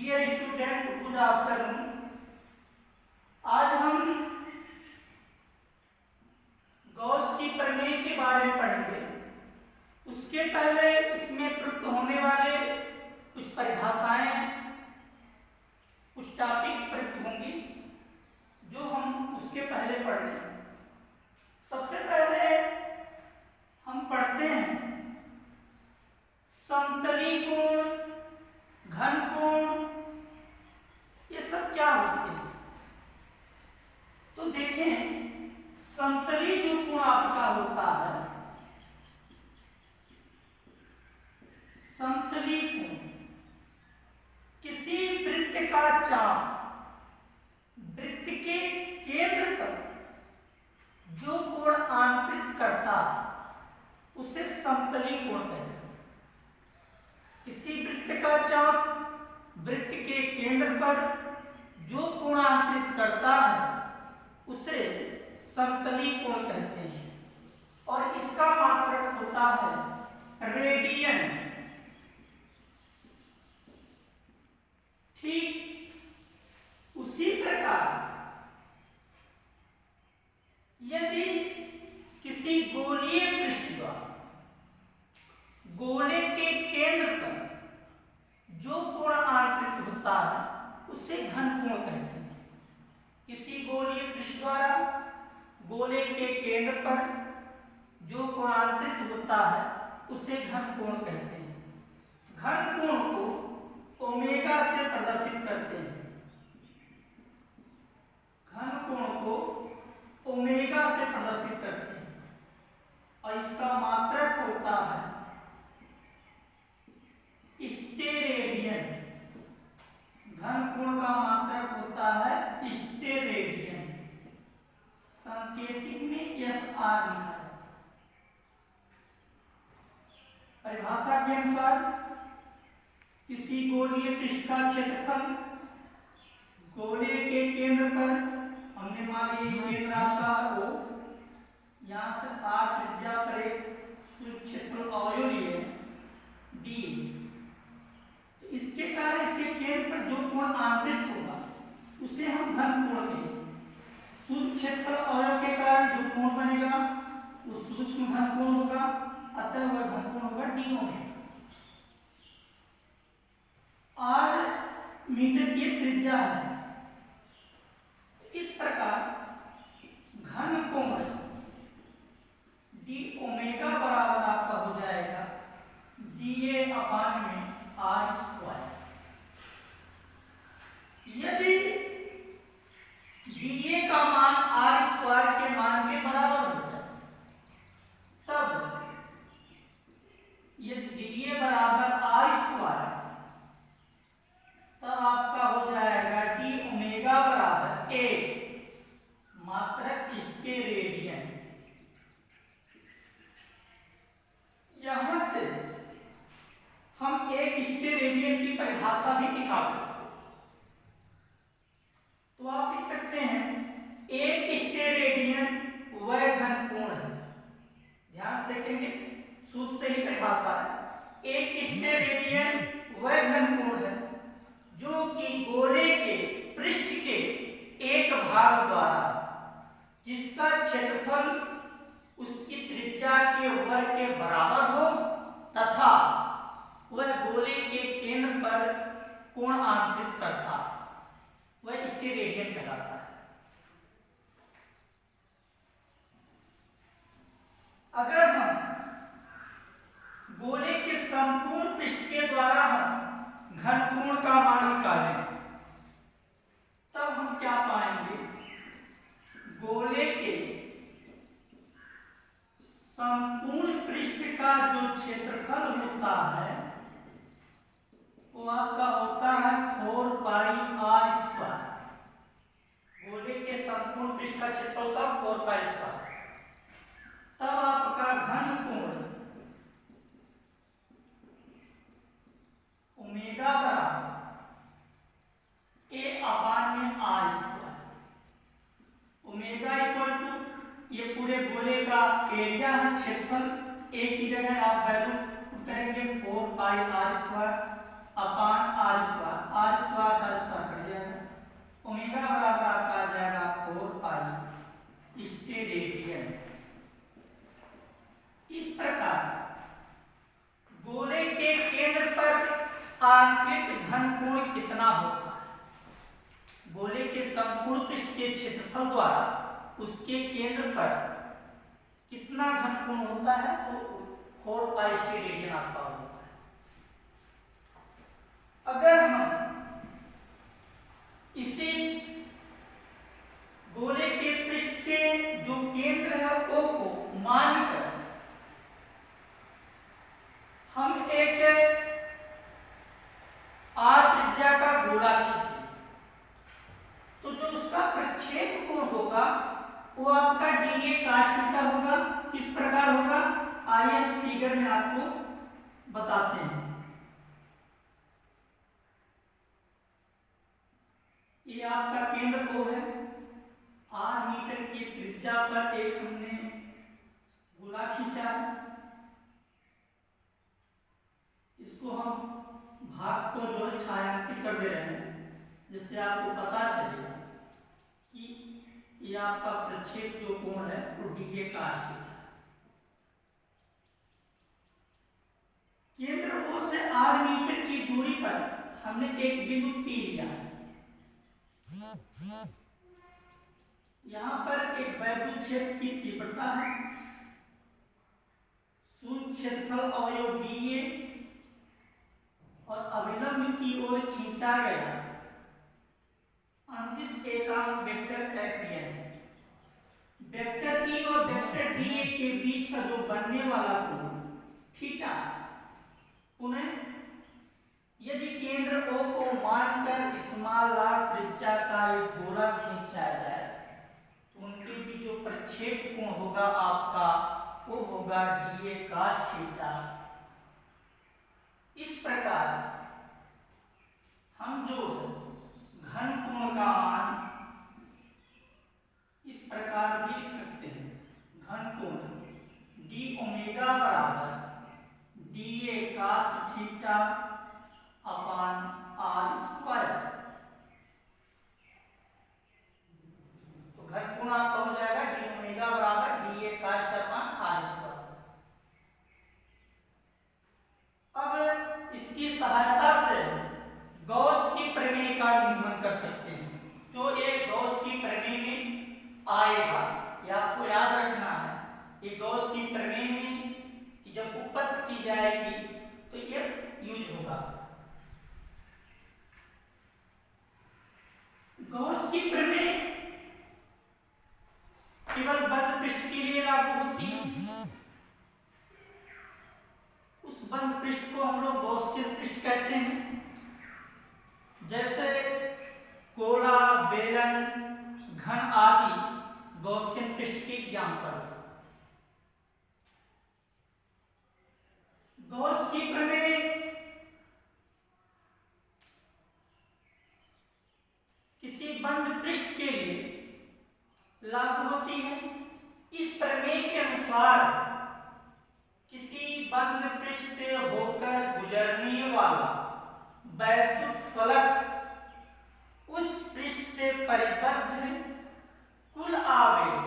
Dear student, good afternoon. आज हम Gauss की प्रमेय के बारे में पढ़ेंगे। उसके पहले इसमें प्रयुक्त होने वाले कुछ परिभाषाएं, कुछ टॉपिक प्रयुक्त होंगी जो हम उसके पहले पढ़ लें। सबसे पहले हम पढ़ते हैं समतली कोण, घन कोण, ये सब क्या होते हैं। तो देखें, समतली जो कोण आपका होता है, समतली कोण किसी वृत्त का चाप वृत्त के केंद्र पर जो कोण आंतरित करता है उसे समतली कोण कहते हैं। किसी वृत्त का चाप वृत्त के केंद्र पर जो कोण आंतरित करता है उसे समतली कोण कहते हैं और इसका मात्रक होता है रेडियन। ठीक उसी प्रकार यदि किसी गोलीय पृष्ठ द्वारा गोले के केंद्र पर जो कोण आंतरित होता है उसे घन कोण कहते हैं। किसी गोलीय पृष्ठ द्वारा गोले के केंद्र पर जो कोण आंतरित होता है उसे घन कोण कहते हैं। घन कोण को ओमेगा से प्रदर्शित करते हैं। घन कोण को ओमेगा से प्रदर्शित करते हैं और इसका मात्रक होता है स्टेरेडियन। घन कोण का मात्रक होता है स्टेरेडियन। सांकेतिक में SR लिखा है। परिभाषा के अनुसार किसी गोलीय पृष्ठ का क्षेत्रफल गोले के केंद्र पर, हमने मान लिया केंद्र आपका O, यहां से R त्रिज्या पर एक क्षेत्रफल अवयव लिए D। इसके कारण इसके केंद्र पर जो कोण आंतरित होगा उसे हम घन कोण कहेंगे। सूक्ष्म क्षेत्रफल अवयव के कारण जो कोण बनेगा वो सूक्ष्म घन कोण होगा, अतः वह घन कोण होगा D में। R मीटर की त्रिज्या है। इस प्रकार घन कोण d ओमेगा बराबर आपका हो जाएगा dA/r²। यदि dA का मान r² के मान के बराबर हो जाए तब यदि dA बराबर r², तब आपका हो जाएगा d ओमेगा बराबर a मात्रक स्टेरेडियन। यहां से हम एक स्टेरेडियन की परिभाषा भी निकाल सकते हैं। तो आप लिख सकते हैं एक स्टेरेडियन वह घन कोण है। ध्यान से देखेंगे, सूत्र से ही परिभाषा है। एक स्टेरेडियन वह घन कोण है जो कि गोले के पृष्ठ के एक भाग द्वारा जिसका क्षेत्रफल उसकी त्रिज्या के वर्ग के बराबर हो तथा वह गोले के केंद्र पर कोण आंतरित करता है, वह स्टेरेडियन कहलाता है। अगर हम गोले के संपूर्ण पृष्ठ के द्वारा हम घन कोण का मान निकालें तब हम क्या पाएंगे, गोले के संपूर्ण पृष्ठ का जो क्षेत्रफल होता है वो आपका होता है 4πr²। गोले के संपूर्ण पृष्ठ का क्षेत्रफल होता है 4πr²। तब आपका घन कोण ओमेगा बराबर A/r²। ओमेगा इक्वल टू ये पूरे गोले का एरिया है, क्षेत्रफल। A की जगह आप वैल्यू करेंगे 4πr² r² घन कोण कितना होता है? गोले के संपूर्ण पृष्ठ के क्षेत्रफल द्वारा उसके केंद्र पर कितना घन कोण होता है? तो 4 पाई रेडियन आपका होता है। अगर हम इसी गोले के पृष्ठ के जो केंद्र है O को मानकर हम एक r त्रिज्या का गोला खींचे, तो जो उसका प्रक्षेप कोण होगा वो आपका dA cos थीटा होगा। किस प्रकार होगा आइए हम फिगर में आपको बताते हैं। ये आपका केंद्र O है, r मीटर की त्रिज्या पर एक हमने गोला खींचा है। इसको हम भाग को जो है छायांकित कर दे रहे हैं, जिससे आपको पता चलेगा कि ये आपका प्रक्षेप जो कोण है वो dA cos थीटा है। केंद्र O से r मीटर की दूरी पर हमने एक बिंदु P लिया है। यहाँ पर एक वैद्युत क्षेत्र की तीव्रता है, शून्य क्षेत्रफल अवयव dA और अभिलंब की ओर खींचा गया अंतिश एकांक वेक्टर Fn। वेक्टर E और वेक्टर dA के बीच का जो बनने वाला कोण थीटा। पुनः यदि केंद्र O को मानकर स्मॉल r त्रिज्या का एक गोला खींचा जाए तो उनके बीच जो प्रक्षेप कोण होगा आपका वो होगा dA cos थीटा। इस प्रकार हम जो घन कोण का मान इस प्रकार भी लिख सकते हैं। घन कोण d ओमेगा बराबर dA cos थीटा अपान r स्क्वायर। तो घन कोण आपका हो जाएगा d ओमेगा बराबर dA cos अपान r स्क्वायर। अब इसकी सहायता से गॉस की प्रमेय का निरूपण कर सकते हैं। जो ये गॉस की प्रमेय में आएगा, यह आपको याद रखना है। ये गॉस की प्रमेय में कि जब उपपत्ति की जाएगी तो ये यूज होगा। गॉस की प्रमेय केवल बंद पृष्ठ के लिए लागू होती है। उस बंद पृष्ठ को हम लोग गॉसियन पृष्ठ कहते हैं। जैसे गोला, बेलन, घन आदि गॉसियन पृष्ठ के एग्जाम्पल। गॉस की प्रमेय किसी बंद पृष्ठ के लिए लागू होती है। इस प्रमेय के अनुसार किसी बंद पृष्ठ से होकर गुजरने वाला वैद्युत फ्लक्स उस पृष्ठ से परिबद्ध है कुल आवेश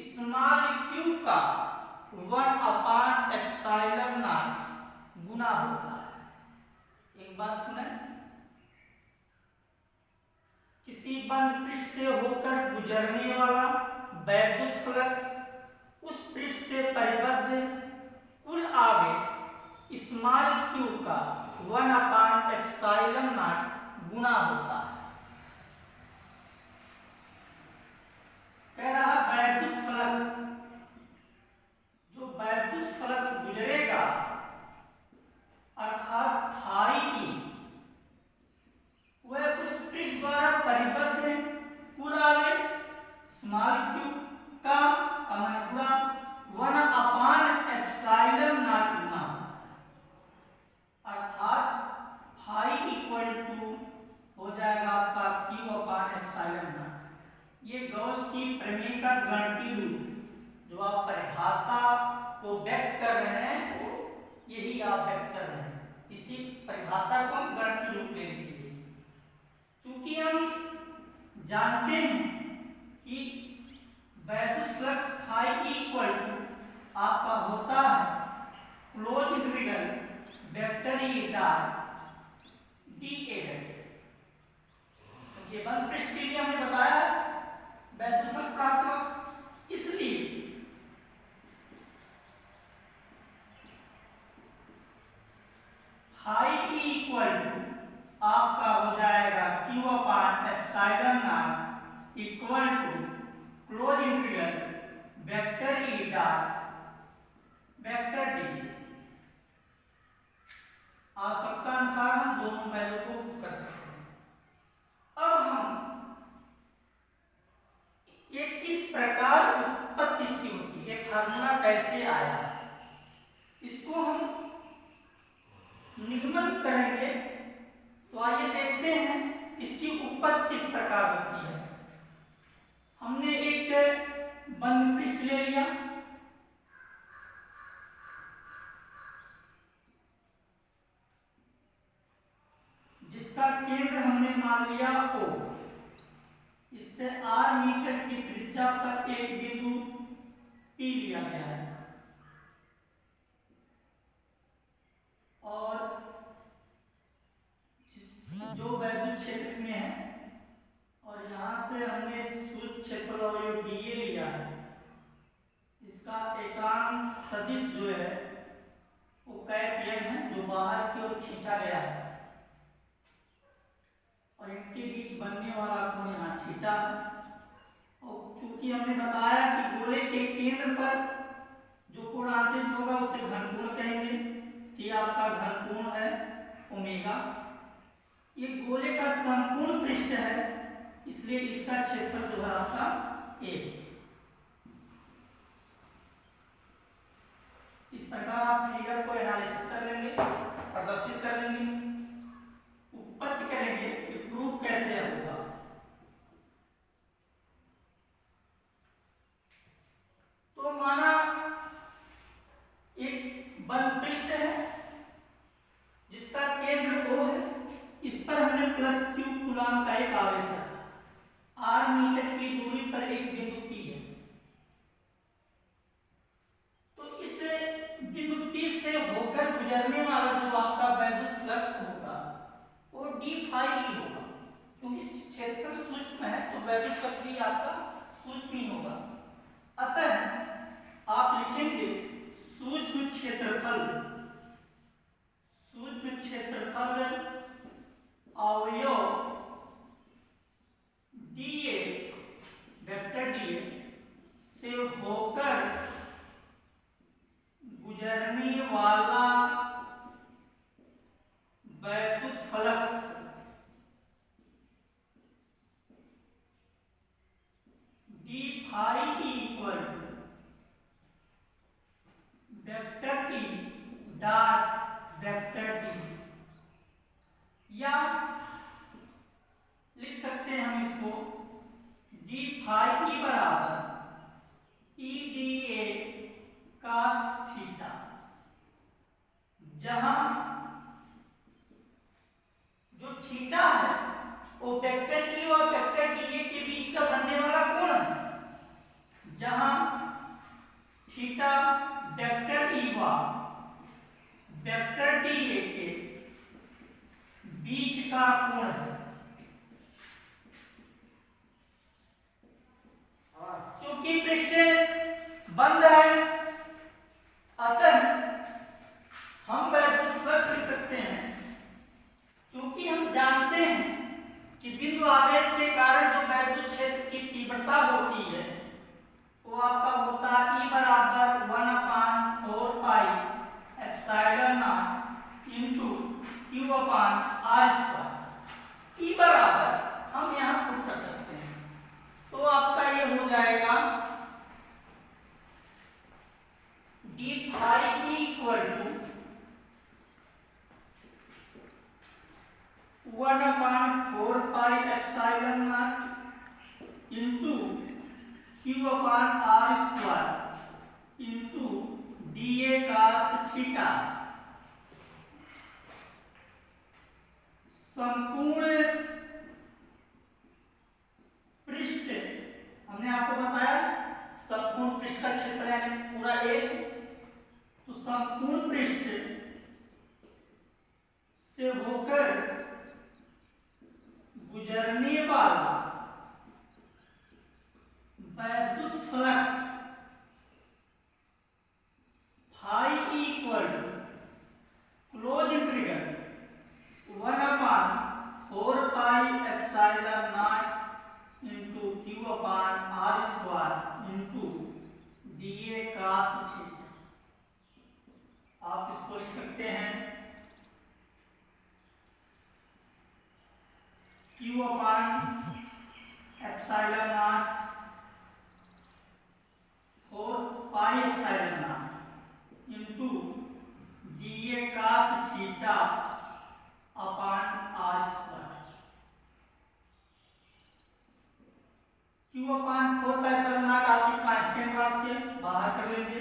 स्मॉल q का 1/ε0 गुना होता है। एक बात सुने, किसी बंद पृष्ठ से होकर गुजरने वाला वैद्युत फ्लक्स उस पृष्ठ से परिबद्ध है कुल आवेश स्मॉल q का 1/ε0 गुना होता है। कह रहा वैद्युत फ्लक्स, जो वैद्युत फ्लक्स गुजरेगा अर्थात फाई ई, वह उस पृष्ठ द्वारा परिबद्ध है कुल आवेश स्मॉल q का गुणा 1/ε0 गुना, अर्थात फाई इक्वल टू हो जाएगा आपका q/ε0। ये गॉस की प्रमेय का गणितीय रूप, जो आप परिभाषा को व्यक्त कर रहे हैं वो यही आप व्यक्त कर रहे हैं। इसी परिभाषा को हम गणितीय रूप में लिखते हैं। चूंकि हम जानते हैं कि वैद्युत फ्लक्स फाई इक्वल टू आपका होता है close integral vector E dot ये बंद पृष्ठ के लिए हमने बताया वैद्युत फ्लक्स प्राप्त हुआ, इसलिए फाई ई इक्वल टू आपका हो जाएगा Q upon epsilon not equal to close integral vector E dot vector D. आवश्यकता अनुसार हम दोनों वैल्यू को कर सकते हैं। अब हम ये किस प्रकार उत्पत्ति इसकी होती है, फार्मूला कैसे आया, इसको हम निगमन करेंगे। तो आइए देखते हैं इसकी उत्पत्ति किस प्रकार होती है। हमने एक बंद पृष्ठ ले लिया, जिसका केंद्र हमने मान लिया O। इससे r मीटर की त्रिज्या पर एक बिंदु P लिया गया है और जो वैद्युत क्षेत्र में है, और यहाँ से हमने सूक्ष्म क्षेत्रफल dA लिया है। इसका एकांक सदिश जो है वो कैपियन है, जो बाहर की ओर खींचा गया है, और इनके बीच बनने वाला कोण यहाँ थीटा है। और चूंकि हमने बताया कि गोले के केंद्र पर जो कोण आंतरिक होगा उसे घनकोण कहेंगे, कि आपका घनकोण है ओमेगा। ये गोले का संपूर्ण पृष्ठ है, इसलिए इसका क्षेत्रफल जो है आपका A। इस प्रकार आप फिगर को एनालिसिस कर लेंगे, प्रदर्शित कर लेंगे, उत्पत्ति करेंगे कि प्रूफ कैसे होगा। तो माना एक बंद पृष्ठ है जिसका केंद्र O है, इस पर हमने प्लस Q कूलॉम का एक आवेश रखा, r मीटर की दूरी पर एक बिंदु P है। तो इस बिंदु P से होकर गुजरने वाला जो आपका वैद्युत फ्लक्स होगा वो d फाई ई होगा, क्योंकि क्षेत्रफल सूक्ष्म है तो वैद्युत फ्लक्स भी आपका सूक्ष्म ही होगा। अतः आप लिखेंगे सूक्ष्म क्षेत्रफल अवयव dA वेक्टर dA से होकर गुजरने वाला वैद्युत flux d phi E equal to vector E dot vector D, या लिख सकते हैं हम इसको d फाई ई बराबर E D A cos theta, जहां जो थीटा है वो वेक्टर ई और वेक्टर डी ए के बीच का बनने वाला कोण है, जहां थीटा वेक्टर ई व वेक्टर डी ए के बीच का कोण है। चूंकि पृष्ठ बंद है, अतः हम वैद्युत फ्लक्स लिख सकते हैं। चूंकि हम जानते हैं कि बिंदु आवेश के कारण जो वैद्युत क्षेत्र की तीव्रता होती है वो आपका होता है E बराबर 1/4 pi epsilon not into Q upon r square. E बराबर हम यहाँ पुट कर सकते हैं, तो आपका ये हो जाएगा d phi E equal to 1/4 pi epsilon not into Q upon r square into dA cos theta. संपूर्ण पृष्ठ हमने आपको बताया संपूर्ण पृष्ठ का क्षेत्र यानी पूरा A, तो संपूर्ण पृष्ठ से होकर गुजरने वाला pi epsilon not into Q upon R square into dA cos theta. आप इसको लिख सकते हैं Q upon epsilon not 4 pi epsilon not into dA cos theta upon R square. Q upon 4 pi epsilon not आपकी constant राशि है, बाहर कर लेंगे।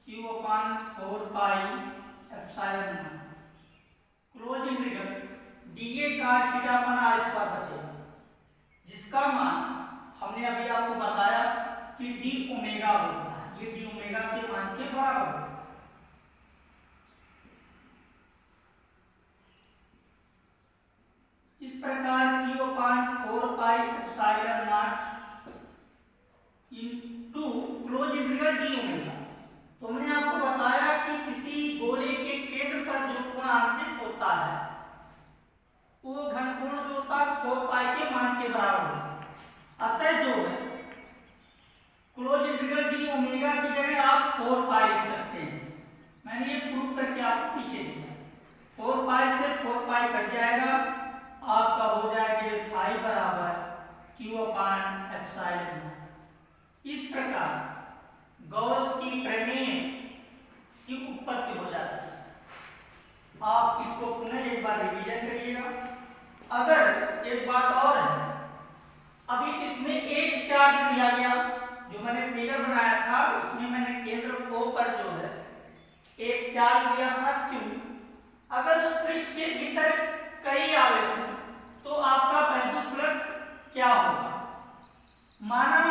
Q upon 4 pi epsilon not close integral dA cos theta upon R square बचेगा, जिसका मान हमने अभी आपको बताया कि d ओमेगा होता है, ये d ओमेगा के मान के बराबर होता है। इस प्रकार Q upon 4 pi epsilon not into close integral D omega. तो हमने आपको बताया कि किसी गोले के केंद्र पर जो कोण आंतरिक होता है वो घनकोण जो होता है 4 पाई के मान के बराबर होता है। अतः जो है क्लोज इंटीग्रल डी ओमेगा की जगह आप 4 पाई लिख सकते हैं। मैंने ये प्रूव करके आपको पीछे दिया। 4 पाई से 4 पाई कट जाएगा, आपका हो जाएगा फाई बराबर क्यू अपान एप्सिलॉन नॉट। इस प्रकार गॉस की प्रमेय की उत्पत्ति हो जाती है। आप इसको पुनः एक बार रिवीजन करिएगा। अगर एक बात और है, अभी इसमें एक चार्ज दिया गया, जो मैंने फिगर बनाया था उसमें मैंने केंद्र O पर जो है एक चार्ज दिया था Q। अगर उस पृष्ठ के भीतर कई आवेश हो तो आपका वैद्युत फ्लक्स क्या होगा? माना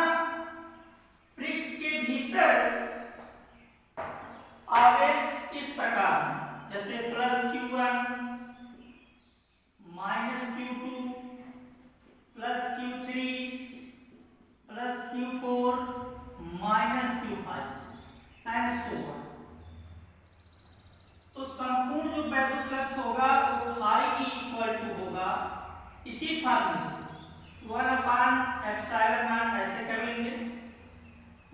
पृष्ठ के भीतर आवेश इस प्रकार, जैसे plus Q1 minus Q2 plus Q3 plus Q4 minus Q5 and so on. तो संपूर्ण जो वैद्युत फ्लक्स होगा वो फाई इक्वल टू होगा इसी फॉर्मूले से 1 अपान एप्सिलॉन नॉट ऐसे कर लेंगे,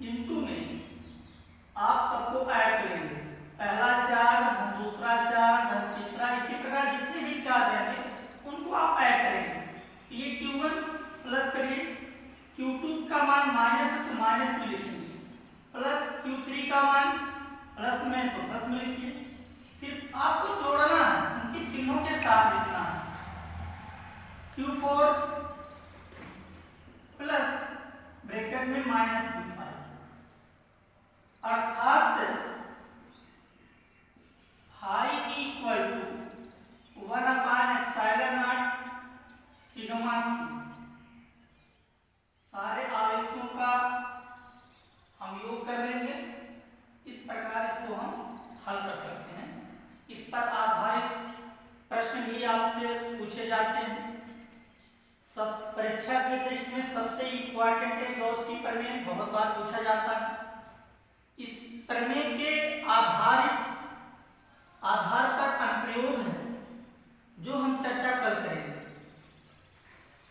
इनटू में आप सबको ऐड करेंगे, पहला चार्ज धन दूसरा चार्ज धन तीसरा, इसी प्रकार जितने भी चार्ज रहेंगे उनको आप ऐड करेंगे। ये Q1 प्लस करिए, Q2 का मान माइनस है तो माइनस में लिखेंगे, प्लस Q3 का मान प्लस में तो प्लस में लिखिए। फिर आपको जोड़ना है, उनके चिन्हों के साथ लिखना है। Q4 प्लस ब्रैकेट में माइनस Q5, अर्थात phi equal to 1 upon epsilon not sigma Q। सारे आवेशों का हम योग कर लेंगे। इस प्रकार इसको हम हल कर सकते हैं। इस पर आधारित प्रश्न भी आपसे पूछे जाते हैं। सब परीक्षा की दृष्टि में सबसे इम्पोर्टेंट है गॉस की प्रमेय, बहुत बार पूछा जाता है। इस प्रमेय के आधार पर अनुप्रयोग है जो हम चर्चा कल करेंगे,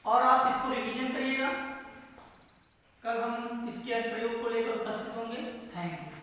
और आप इसको रिवीजन करिएगा। कल हम इसके अनुप्रयोग को लेकर उपस्थित होंगे। Thank you.